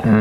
Yo,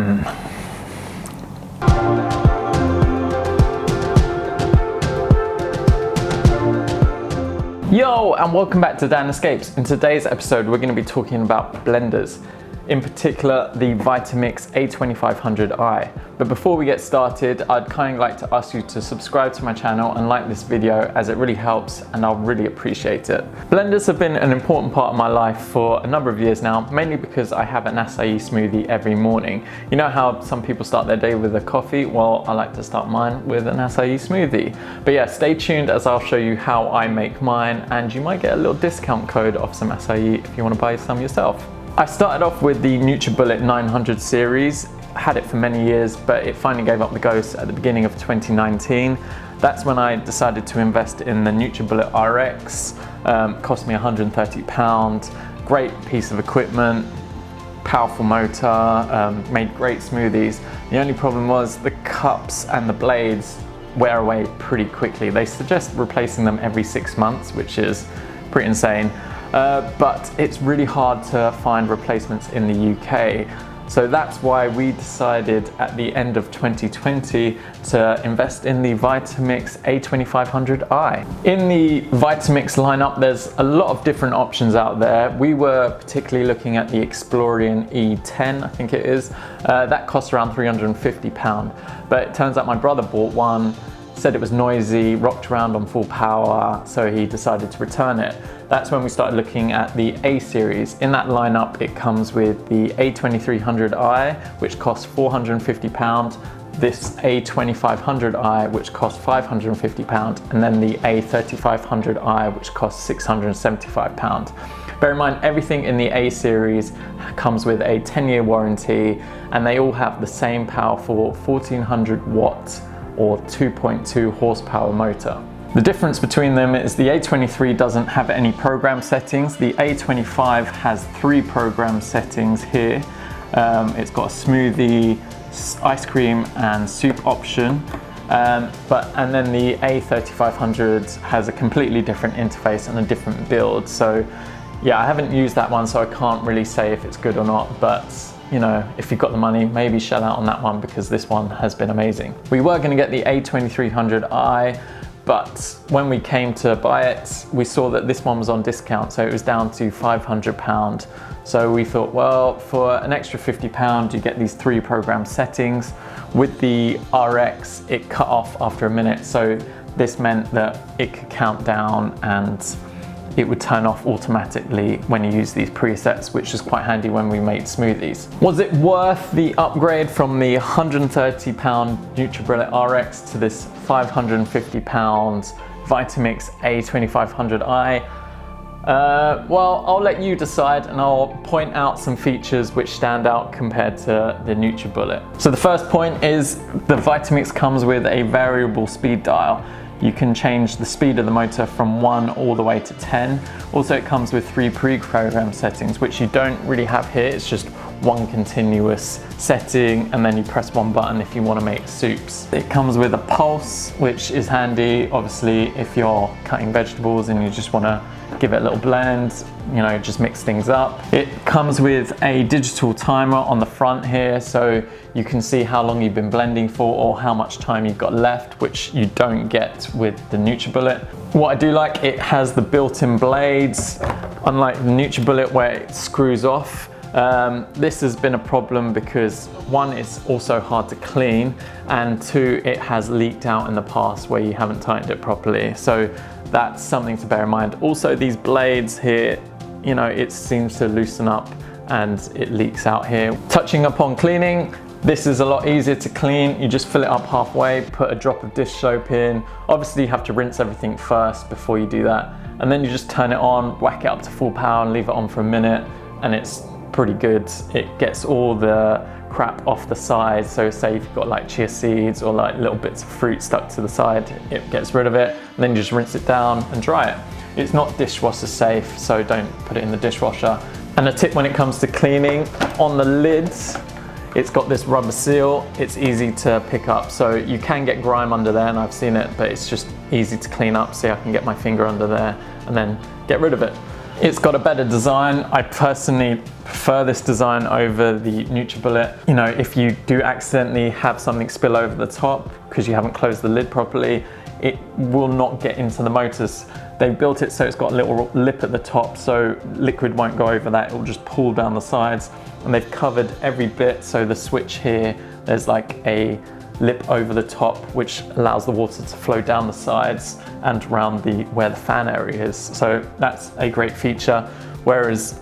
and welcome back to DANESCAPES. In today's episode, we're going to be talking about blenders, in particular the VITAMIX A2500i. But before we get started, I'd kind of like to ask you to subscribe to my channel and like this video, as it really helps and I'll really appreciate it. Blenders have been an important part of my life for a number of years now, mainly because I have an acai smoothie every morning. You know how some people start their day with a coffee? Well, I like to start mine with an acai smoothie. But yeah, stay tuned as I'll show you how I make mine, and you might get a little discount code off some acai if you want to buy some yourself. I started off with the Nutribullet 900 series, had it for many years, but it finally gave up the ghost at the beginning of 2019. That's when I decided to invest in the Nutribullet RX. Cost me £130, great piece of equipment, powerful motor, made great smoothies. The only problem was the cups and the blades wear away pretty quickly. They suggest replacing them every 6 months, which is pretty insane. But it's really hard to find replacements in the UK. So that's why we decided at the end of 2020 to invest in the VITAMIX A2500i. In the VITAMIX lineup, there's a lot of different options out there. We were particularly looking at the Explorian E10, I think it is. That costs around £350, but it turns out my brother bought one, said it was noisy, rocked around on full power, so he decided to return it. That's when we started looking at the A series. In that lineup, it comes with the A2300i, which costs £450, this A2500i, which costs £550, and then the A3500i, which costs £675. Bear in mind, everything in the A series comes with a 10-year warranty, and they all have the same powerful 1400 watt or 2.2 horsepower motor. The difference between them is the A23 doesn't have any program settings. The A25 has 3 program settings here. It's got a smoothie, ice cream and soup option. And then the A3500 has a completely different interface and a different build. So yeah, I haven't used that one, so I can't really say if it's good or not, but you know, if you've got the money, maybe shell out on that one, because this one has been amazing. We were going to get the A2300i, but when we came to buy it, we saw that this one was on discount, so it was down to £500. So we thought, well, for an extra £50, you get these 3 program settings. With the RX, it cut off after a minute, so this meant that it could count down and it would turn off automatically when you use these presets, which is quite handy when we make smoothies. Was it worth the upgrade from the £130 Nutribullet RX to this £550 VITAMIX A2500i? Well, I'll let you decide, and I'll point out some features which stand out compared to the Nutribullet. So the first point is the VITAMIX comes with a variable speed dial. You can change the speed of the motor from 1 all the way to 10. Also, it comes with 3 pre-programmed settings, which you don't really have here. It's just one continuous setting, and then you press one button if you want to make soups. It comes with a pulse, which is handy, obviously, if you're cutting vegetables and you just want to give it a little blend, you know, just mix things up. It comes with a digital timer on the front here, so you can see how long you've been blending for or how much time you've got left, which you don't get with the Nutribullet. What I do like, it has the built-in blades, unlike the Nutribullet where it screws off. This has been a problem because 1, it's also hard to clean, and 2, it has leaked out in the past where you haven't tightened it properly. So that's something to bear in mind. Also, these blades here, you know, it seems to loosen up and it leaks out here. Touching upon cleaning, this is a lot easier to clean. You just fill it up halfway, put a drop of dish soap in. Obviously you have to rinse everything first before you do that. And then you just turn it on, whack it up to full power and leave it on for a minute, and it's pretty good. It gets all the crap off the side. So say if you've got like chia seeds or like little bits of fruit stuck to the side, it gets rid of it. And then you just rinse it down and dry it. It's not dishwasher safe, so don't put it in the dishwasher. And a tip when it comes to cleaning, on the lids, it's got this rubber seal. It's easy to pick up, so you can get grime under there, and I've seen it, but it's just easy to clean up. See, I can get my finger under there and then get rid of it. It's got a better design. I personally prefer this design over the Nutribullet. You know, if you do accidentally have something spill over the top because you haven't closed the lid properly, it will not get into the motors. They've built it so it's got a little lip at the top so liquid won't go over that, it will just pull down the sides. And they've covered every bit, so the switch here, there's like a lip over the top which allows the water to flow down the sides and around where the fan area is. So that's a great feature. Whereas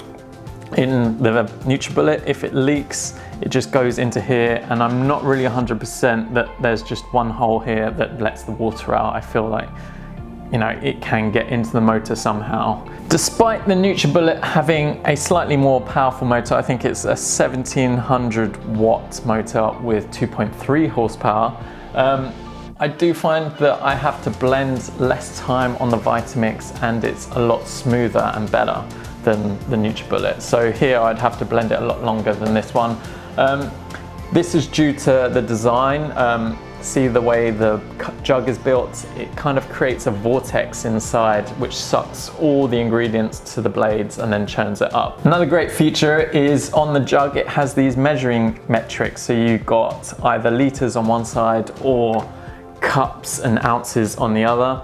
in the Nutribullet, if it leaks, it just goes into here, and I'm not really 100% that there's just one hole here that lets the water out. I feel like, you know, it can get into the motor somehow. Despite the Nutribullet having a slightly more powerful motor, I think it's a 1700 watt motor with 2.3 horsepower, I do find that I have to blend less time on the VITAMIX, and it's a lot smoother and better than the Nutribullet. So here I'd have to blend it a lot longer than this one. This is due to the design. See the way the jug is built, it kind of creates a vortex inside which sucks all the ingredients to the blades and then churns it up. Another great feature is on the jug it has these measuring metrics, so you've got either litres on one side or cups and ounces on the other.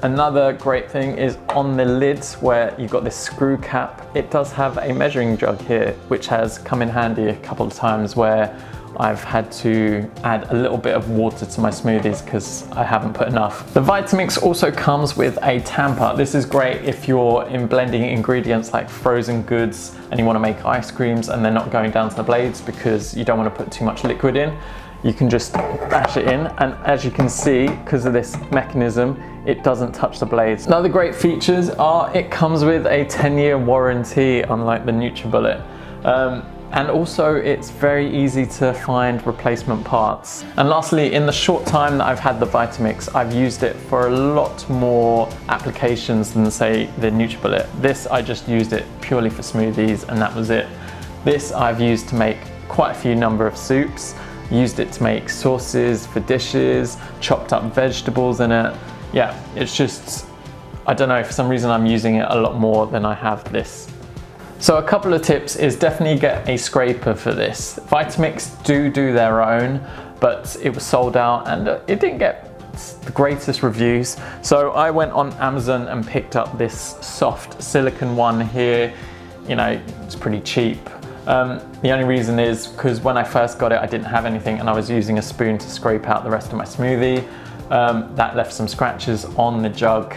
Another great thing is on the lid where you've got this screw cap, it does have a measuring jug here which has come in handy a couple of times where I've had to add a little bit of water to my smoothies because I haven't put enough. The VITAMIX also comes with a tamper. This is great if you're in blending ingredients like frozen goods and you want to make ice creams and they're not going down to the blades because you don't want to put too much liquid in. You can just bash it in, and as you can see, because of this mechanism, it doesn't touch the blades. Another great features are it comes with a 10-year warranty, unlike the Nutribullet. And also it's very easy to find replacement parts. And lastly, in the short time that I've had the VITAMIX, I've used it for a lot more applications than say the Nutribullet. This, I just used it purely for smoothies and that was it. This I've used to make quite a few number of soups, used it to make sauces for dishes, chopped up vegetables in it. Yeah, it's just, I don't know, for some reason I'm using it a lot more than I have this. So a couple of tips is definitely get a scraper for this. VITAMIX do their own, but it was sold out and it didn't get the greatest reviews. So I went on Amazon and picked up this soft silicone one here. You know, it's pretty cheap. The only reason is because when I first got it, I didn't have anything and I was using a spoon to scrape out the rest of my smoothie. That left some scratches on the jug.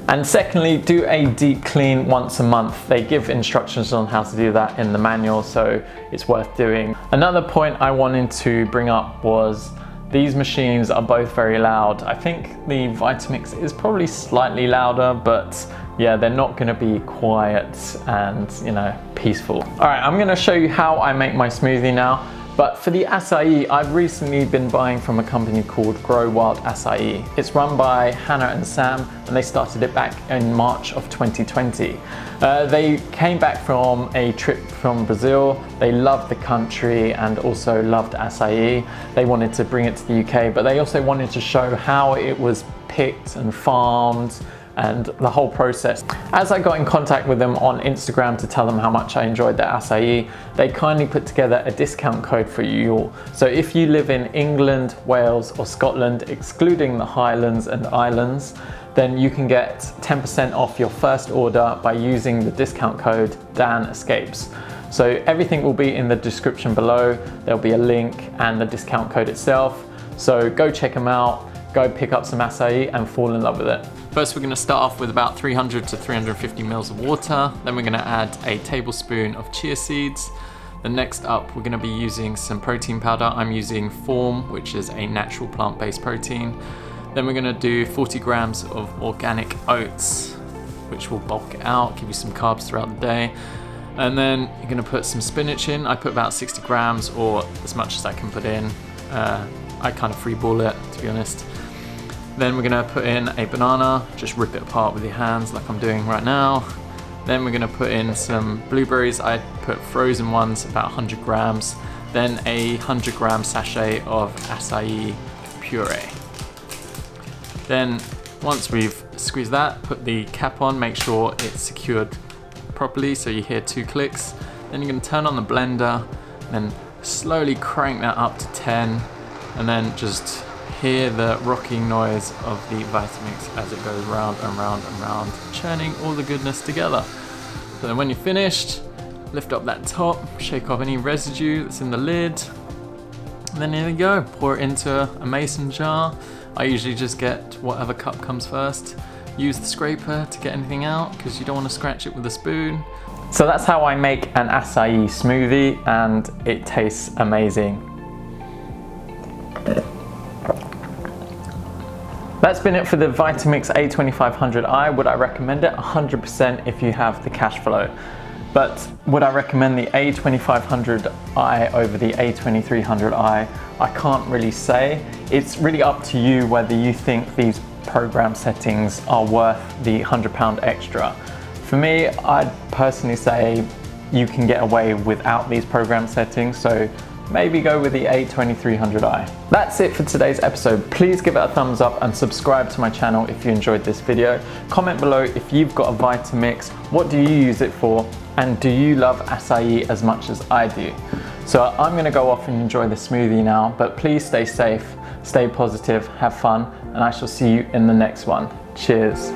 And secondly, do a deep clean once a month. They give instructions on how to do that in the manual, so it's worth doing. Another point I wanted to bring up was these machines are both very loud. I think the VITAMIX is probably slightly louder, but yeah, they're not gonna be quiet and, you know, peaceful. All right, I'm gonna show you how I make my smoothie now. But for the acai, I've recently been buying from a company called Grow Wild Acai. It's run by Hannah and Sam, and they started it back in March of 2020. They came back from a trip from Brazil. They loved the country and also loved acai. They wanted to bring it to the UK, but they also wanted to show how it was picked and farmed and the whole process. As I got in contact with them on Instagram to tell them how much I enjoyed their acai, they kindly put together a discount code for you all. So if you live in England, Wales or Scotland, excluding the Highlands and Islands, then you can get 10% off your first order by using the discount code DANESCAPES. So everything will be in the description below. There'll be a link and the discount code itself. So go check them out, go pick up some acai and fall in love with it. First, we're gonna start off with about 300 to 350 mils of water. Then we're gonna add a tablespoon of chia seeds. Then next up, we're gonna be using some protein powder. I'm using Form, which is a natural plant-based protein. Then we're gonna do 40 grams of organic oats, which will bulk it out, give you some carbs throughout the day. And then you're gonna put some spinach in. I put about 60 grams or as much as I can put in. I kind of freeball it, to be honest. Then we're gonna put in a banana, just rip it apart with your hands like I'm doing right now. Then we're gonna put in some blueberries. I put frozen ones, about 100 grams. Then a 100-gram sachet of acai puree. Then once we've squeezed that, put the cap on, make sure it's secured properly, so you hear 2 clicks. Then you're going to turn on the blender, then slowly crank that up to 10, and then just hear the rocking noise of the Vitamix as it goes round and round and round, churning all the goodness together. So then when you're finished, lift up that top, shake off any residue that's in the lid, and then here we go. Pour it into a mason jar. I usually just get whatever cup comes first. Use the scraper to get anything out because you don't want to scratch it with a spoon. So that's how I make an acai smoothie, and it tastes amazing. That's been it for the Vitamix A2500i. Would I recommend it? 100% if you have the cash flow. But would I recommend the A2500i over the A2300i? I can't really say. It's really up to you whether you think these program settings are worth the £100 extra. For me, I'd personally say you can get away without these program settings, so maybe go with the A2300i. That's it for today's episode. Please give it a thumbs up and subscribe to my channel if you enjoyed this video. Comment below if you've got a Vitamix, what do you use it for, and do you love acai as much as I do? So I'm gonna go off and enjoy the smoothie now, but please stay safe, stay positive, have fun, and I shall see you in the next one. Cheers.